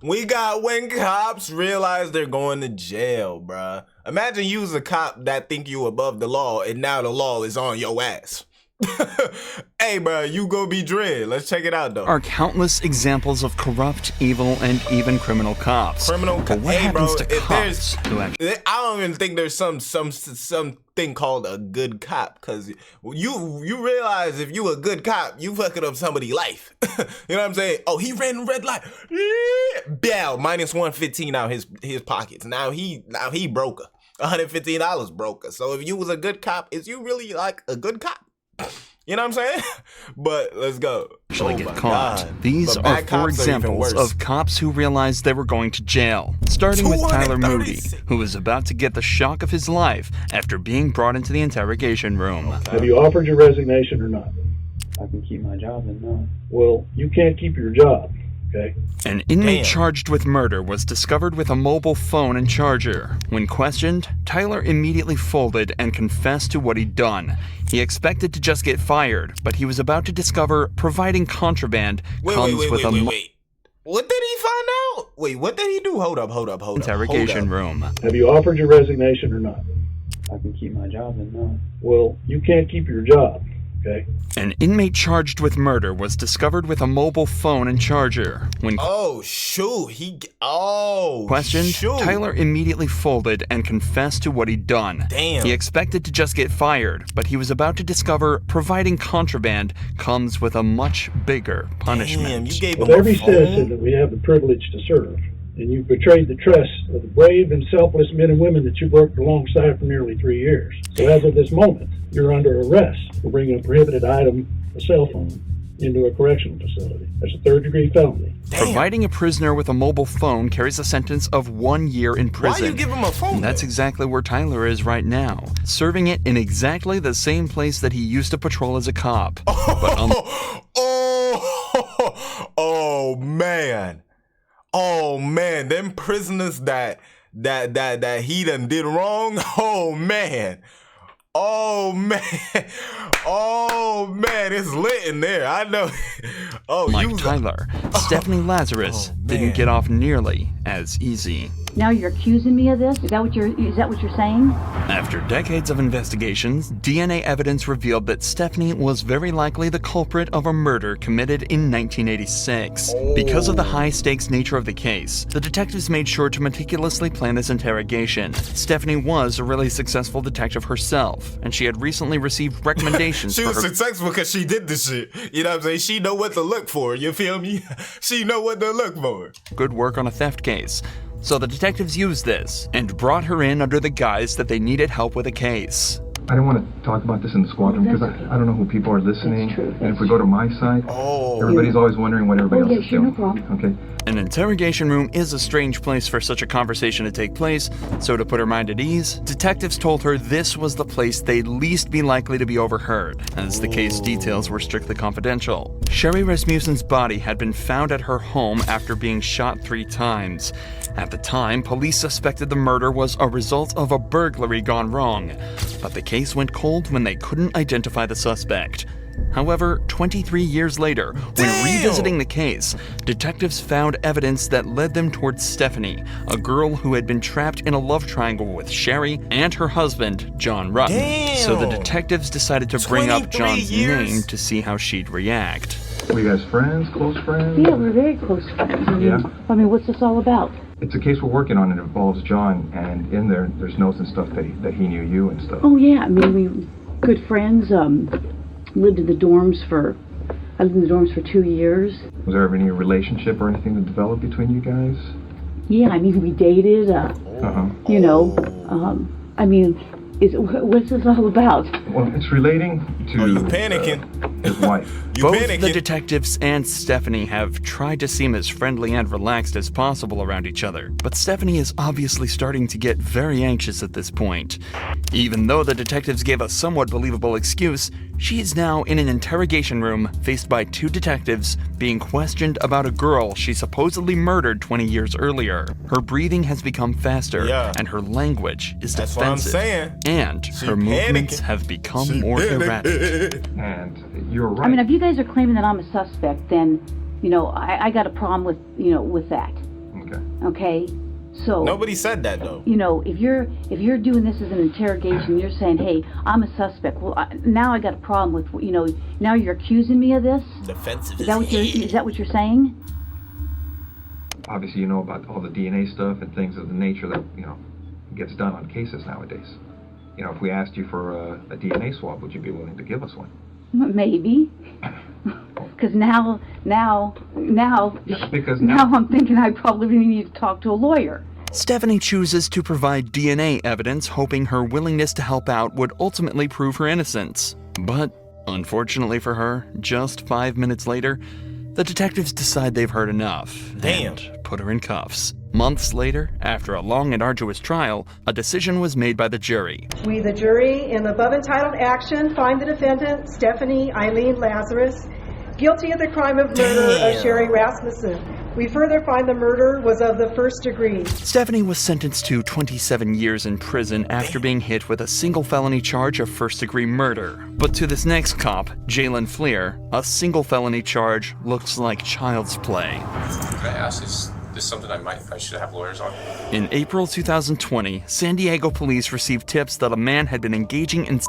We got when cops realize they're going to jail, bruh. Imagine you was a cop that think you above the law and now the law is on your ass. Hey, bro, you go be dread. Let's check it out, though. Are countless examples of corrupt, evil, and even criminal cops. But what happens to cops who have... I don't even think there's something called a good cop, because you realize if you a good cop, you fucking up somebody's life. You know what I'm saying? Oh, he ran a red light. Bow, minus 115 out his pockets. Now he broke her. $115 broke her. So if you was a good cop, is you really like a good cop? You know what I'm saying? But let's go. Actually get caught. God. These are 4 examples of cops who realized they were going to jail. Starting with Tyler Moody, who was about to get the shock of his life after being brought into the interrogation room. Okay. Have you offered your resignation or not? I can keep my job and no. Well, you can't keep your job. Okay. An inmate charged with murder was discovered with a mobile phone and charger. When questioned, Tyler immediately folded and confessed to what he'd done. He expected to just get fired, but he was about to discover providing contraband comes with a... What did he find out? Wait, what did he do? Hold up. Interrogation room. Have you offered your resignation or not? I can keep my job and no. Well, you can't keep your job. Okay. An inmate charged with murder was discovered with a mobile phone and charger. When questioned, Tyler immediately folded and confessed to what he'd done. Damn. He expected to just get fired, but he was about to discover providing contraband comes with a much bigger punishment. Damn, you gave him every citizen that we have the privilege to serve, and you betrayed the trust of the brave and selfless men and women that you worked alongside for nearly 3 years. So as of this moment, you're under arrest for bringing a prohibited item, a cell phone, into a correctional facility. That's a 3rd-degree felony. Damn. Providing a prisoner with a mobile phone carries a sentence of 1 year in prison. Why you give him a phone? And that's exactly where Tyler is right now, serving it in exactly the same place that he used to patrol as a cop. Oh man, them prisoners that he done did wrong. Oh man, it's lit in there. I know. Like Tyler, Stephanie Lazarus didn't get off nearly as easy. Now you're accusing me of this? Is that what you're saying? After decades of investigations, DNA evidence revealed that Stephanie was very likely the culprit of a murder committed in 1986. Because of the high-stakes nature of the case, the detectives made sure to meticulously plan this interrogation. Stephanie was a really successful detective herself, and she had recently received recommendations She was successful because she did this shit. You know what I'm saying? She know what to look for, you feel me? She know what to look for. Good work on a theft case. So the detectives used this and brought her in under the guise that they needed help with a case. I don't want to talk about this in the squadron because I don't know who people are listening. And if we go to my side, everybody's always wondering what everybody else is doing. No problem. Okay. An interrogation room is a strange place for such a conversation to take place, so to put her mind at ease, detectives told her this was the place they'd least be likely to be overheard, as the case details were strictly confidential. Sherry Rasmussen's body had been found at her home after being shot 3 times. At the time, police suspected the murder was a result of a burglary gone wrong, but the case went cold when they couldn't identify the suspect. However, 23 years later, when revisiting the case, detectives found evidence that led them towards Stephanie, a girl who had been trapped in a love triangle with Sherry and her husband, John Rutten. So the detectives decided to bring up John's name to see how she'd react. Were you guys friends, close friends? Yeah, we're very close friends. I mean, what's this all about? It's a case we're working on. It involves John, and in there's notes and stuff that he knew you and stuff. Oh yeah, I mean, we were good friends. Lived in the dorms for 2 years. Was there ever any relationship or anything that developed between you guys? Yeah, I mean, we dated. You know, I mean, what's this all about? Well, it's relating to you panicking. His wife. Both the detectives and Stephanie have tried to seem as friendly and relaxed as possible around each other, but Stephanie is obviously starting to get very anxious at this point. Even though the detectives gave a somewhat believable excuse, she is now in an interrogation room faced by 2 detectives being questioned about a girl she supposedly murdered 20 years earlier. Her breathing has become faster, and her language is defensive. What I'm saying. And her movements have become more erratic. And you're right. I mean, if you guys are claiming that I'm a suspect, then, you know, I got a problem with that. Okay. Okay? So Nobody said that though. you know, if you're doing this as an interrogation, you're saying, "Hey, I'm a suspect." Well, now I got a problem with, you know, now you're accusing me of this. Defensive. Is that what you're saying? Obviously, you know about all the DNA stuff and things of the nature that, you know, gets done on cases nowadays. You know, if we asked you for a DNA swab, would you be willing to give us one? Maybe. Because now Because I'm thinking I probably need to talk to a lawyer. Stephanie chooses to provide DNA evidence, hoping her willingness to help out would ultimately prove her innocence. But, unfortunately for her, just 5 minutes later, the detectives decide they've heard enough and put her in cuffs. Months later, after a long and arduous trial, a decision was made by the jury. We, the jury, in the above entitled action, find the defendant, Stephanie Eileen Lazarus, guilty of the crime of murder of Sherry Rasmussen. We further find the murder was of the first degree. Stephanie was sentenced to 27 years in prison after being hit with a single felony charge of first-degree murder. But to this next cop, Jalen Fleer, a single felony charge looks like child's play. Can I ask, is this something I should have lawyers on? In April 2020, San Diego police received tips that a man had been engaging in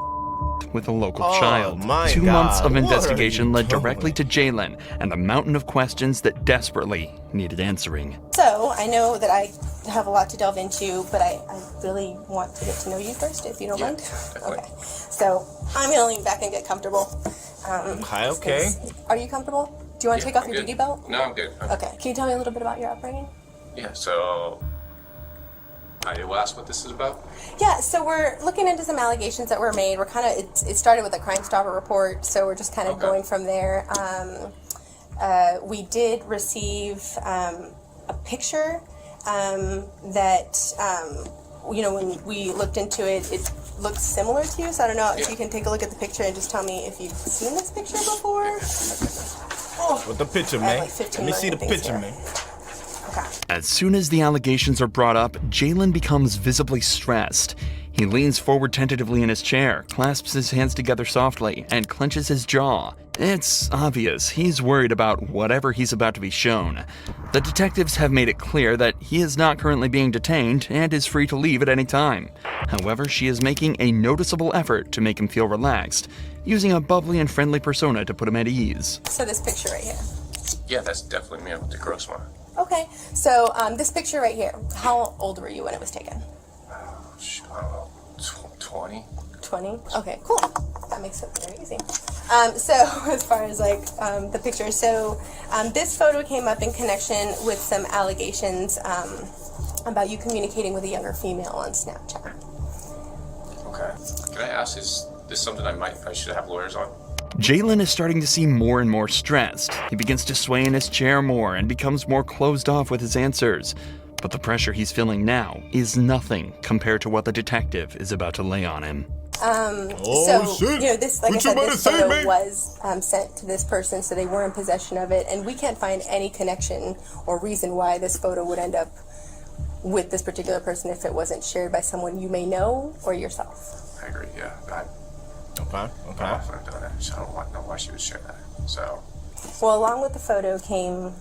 with a local child. 2 months of investigation led directly to Jalen and a mountain of questions that desperately needed answering. So, I know that I have a lot to delve into, but I really want to get to know you first, if you don't mind. Definitely. Okay. So, I'm going to lean back and get comfortable. Okay. Are you comfortable? Do you want to take off your duty belt? No, I'm good. Okay. Can you tell me a little bit about your upbringing? Yeah, so I will ask what this is about. Yeah, so we're looking into some allegations that were made. We're kind of, it started with a Crime Stopper report, so we're just kind of going from there. We did receive a picture that, you know, when we looked into it, it looks similar to you, so I don't know if you can take a look at the picture and just tell me if you've seen this picture before. With the picture, man. Let me see the picture, man. As soon as the allegations are brought up, Jalen becomes visibly stressed. He leans forward tentatively in his chair, clasps his hands together softly, and clenches his jaw. It's obvious he's worried about whatever he's about to be shown. The detectives have made it clear that he is not currently being detained and is free to leave at any time. However, she is making a noticeable effort to make him feel relaxed, using a bubbly and friendly persona to put him at ease. So this picture right here. Yeah, that's definitely me with the gross one. Okay, so this picture right here, how old were you when it was taken? I don't know, 20? 20? Okay, cool. That makes it very easy. So as far as like the picture, so this photo came up in connection with some allegations about you communicating with a younger female on Snapchat. Okay. Can I ask, is this something I should have lawyers on? Jalen is starting to seem more and more stressed. He begins to sway in his chair more and becomes more closed off with his answers. But the pressure he's feeling now is nothing compared to what the detective is about to lay on him. So, you know, this, like I said, this photo was sent to this person, so they were in possession of it, and we can't find any connection or reason why this photo would end up with this particular person if it wasn't shared by someone you may know or yourself. I agree, yeah. Okay. I don't know if I've done it, so I don't know why she would share that. So. Well, along with the photo came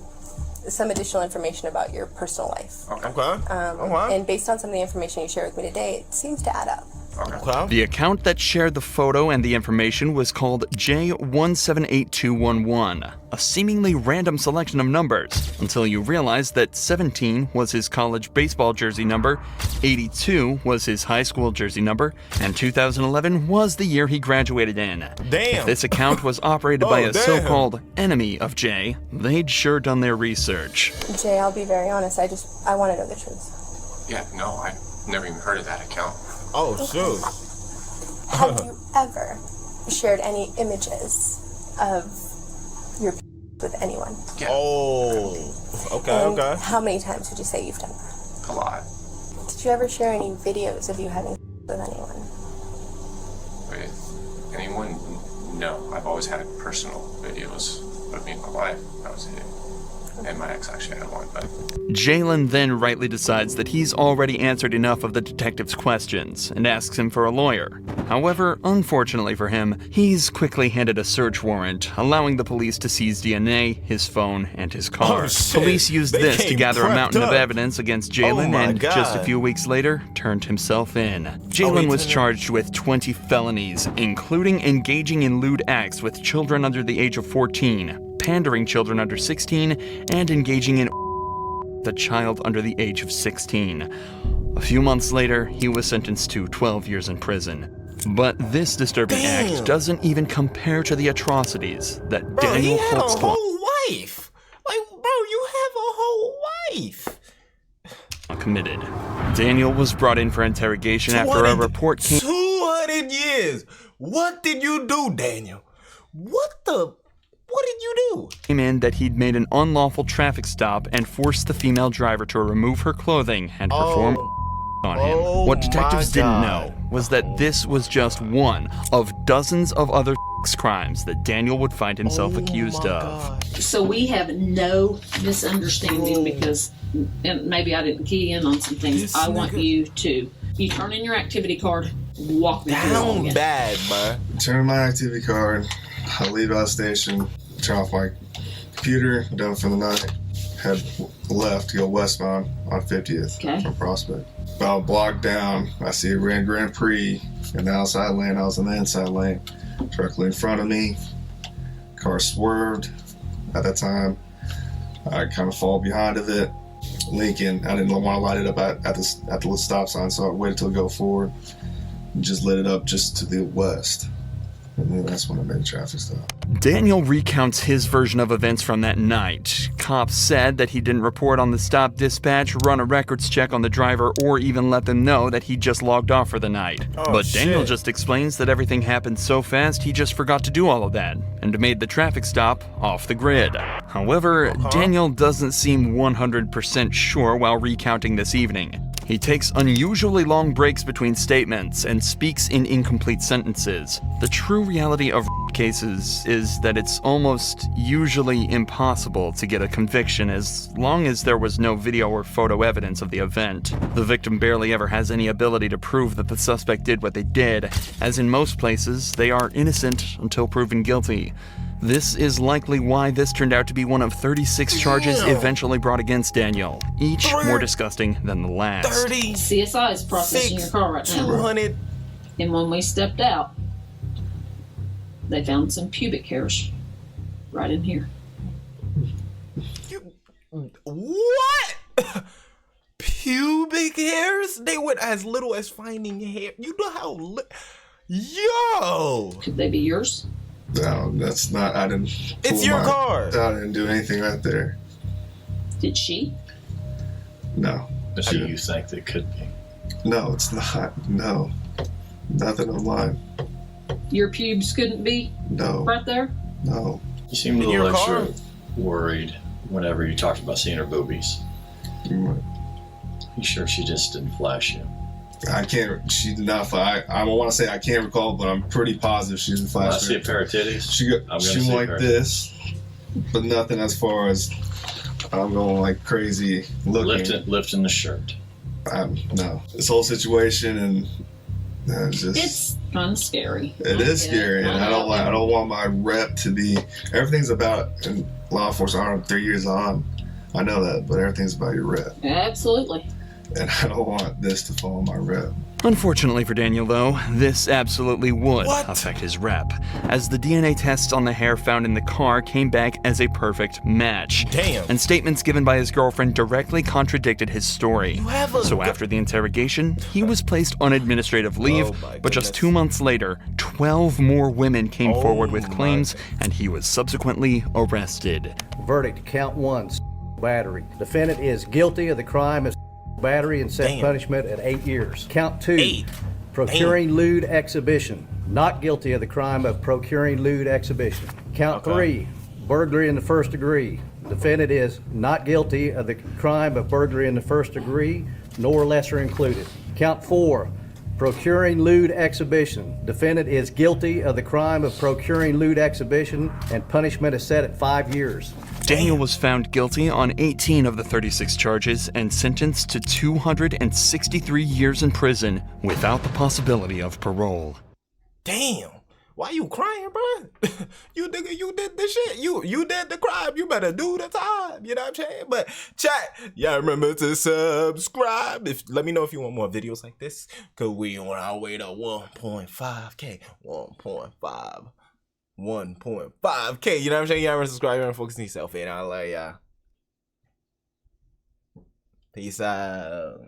some additional information about your personal life. Okay. And based on some of the information you shared with me today, it seems to add up. Okay. The account that shared the photo and the information was called J178211, a seemingly random selection of numbers, until you realize that 17 was his college baseball jersey number, 82 was his high school jersey number, and 2011 was the year he graduated in. Damn. If this account was operated by a so-called enemy of Jay, they'd sure done their research. Jay, I'll be very honest, I want to know the truth. Yeah, no, I've never even heard of that account. Oh, shoot. Have you ever shared any images of your with anyone? Yeah. Oh, okay, And okay. how many times would you say you've done that? A lot. Did you ever share any videos of you having with anyone? With anyone? No. I've always had personal videos of me and my wife. That was it. and my ex actually had one, but Jalen then rightly decides that he's already answered enough of the detective's questions and asks him for a lawyer. However, unfortunately for him, he's quickly handed a search warrant, allowing the police to seize DNA, his phone, and his car. Oh, shit. Police used They this to came gather a prepped mountain of up. evidence against Jalen, my and just a God. few weeks later, turned himself in. Jalen was charged with 20 felonies, including engaging in lewd acts with children under the age of 14, pandering children under 16, and engaging in the child under the age of 16. A few months later, he was sentenced to 12 years in prison. But this disturbing act doesn't even compare to the atrocities that Bro, Daniel he had a Holtzclaw whole wife. Like, bro, you have a whole wife. committed. Daniel was brought in for interrogation after a report came 200 years. What did you do, Daniel? What did you do? in that he'd made an unlawful traffic stop and forced the female driver to remove her clothing and perform on him. What detectives didn't know was that this was just one of dozens of other crimes that Daniel would find himself accused of. So we have no misunderstanding because, and maybe I didn't key in on some things. I want you turn in your activity card, walk me through all Down again. bad, bro. Turn my activity card, I leave out of station, turn off my computer, done for the night, head left to go westbound on 50th from Prospect. About a block down, I see a Grand Prix in the outside lane. I was in the inside lane. Directly in front of me, car swerved. At that time, I kind of fall behind of it. Lincoln, I didn't want to light it up at the stop sign, so I waited till it go forward and just lit it up just to the west. And then that's when I made a traffic stop. Daniel recounts his version of events from that night. Cops said that he didn't report on the stop dispatch, run a records check on the driver, or even let them know that he just logged off for the night. But Daniel just explains that everything happened so fast he just forgot to do all of that, and made the traffic stop off the grid. However, Daniel doesn't seem 100% sure while recounting this evening. He takes unusually long breaks between statements and speaks in incomplete sentences. The true reality of cases is that it's almost usually impossible to get a conviction as long as there was no video or photo evidence of the event. The victim barely ever has any ability to prove that the suspect did what they did, as in most places, they are innocent until proven guilty. This is likely why this turned out to be one of 36 charges eventually brought against Daniel, each more disgusting than the last. CSI is processing your car right now. 200. And when we stepped out, they found some pubic hairs right in here. What? Pubic hairs? They went as little as finding hair. You know how Yo! Could they be yours? No, that's not. I didn't. It's your car. I didn't do anything right there. Did she? No. But do you think they could be? No, it's not. No. Nothing of mine. Your pubes couldn't be? No. Right there? No. You seemed a little extra worried whenever you talked about seeing her boobies. You sure she just didn't flash you? I can't. She did not. I don't want to say I can't recall, but I'm pretty positive she didn't flash. When I see a pair of titties, She went like this, but nothing as far as I'm going like crazy looking. Lifting the shirt. No. This whole situation and it's kind of scary. It is scary, and I don't want my rep to be. Everything's about in law enforcement. I'm 3 years on. I know that, but everything's about your rep. Absolutely. And I don't want this to fall on my rep. Unfortunately for Daniel, though, this absolutely would affect his rep, as the DNA tests on the hair found in the car came back as a perfect match. Damn. And statements given by his girlfriend directly contradicted his story. So after the interrogation, he was placed on administrative leave, but just 2 months later, 12 more women came forward with claims, and he was subsequently arrested. Verdict, count 1, battery. Defendant is guilty of the crime of battery and set punishment at 8 years. Count 2, procuring lewd exhibition. Not guilty of the crime of procuring lewd exhibition. Count 3, burglary in the first degree. Defendant is not guilty of the crime of burglary in the first degree, nor lesser included. Count 4, procuring lewd exhibition. Defendant is guilty of the crime of procuring lewd exhibition, and punishment is set at 5 years. Daniel was found guilty on 18 of the 36 charges and sentenced to 263 years in prison without the possibility of parole. Damn. Why you crying, bro? you did the shit. You did the crime. You better do the time. You know what I'm saying? But chat, y'all remember to subscribe. Let me know if you want more videos like this. Cause we on our way to 1.5K. 1.5K. You know what I'm saying? Y'all remember to subscribe and focus on yourself. And I'll let y'all. Peace out.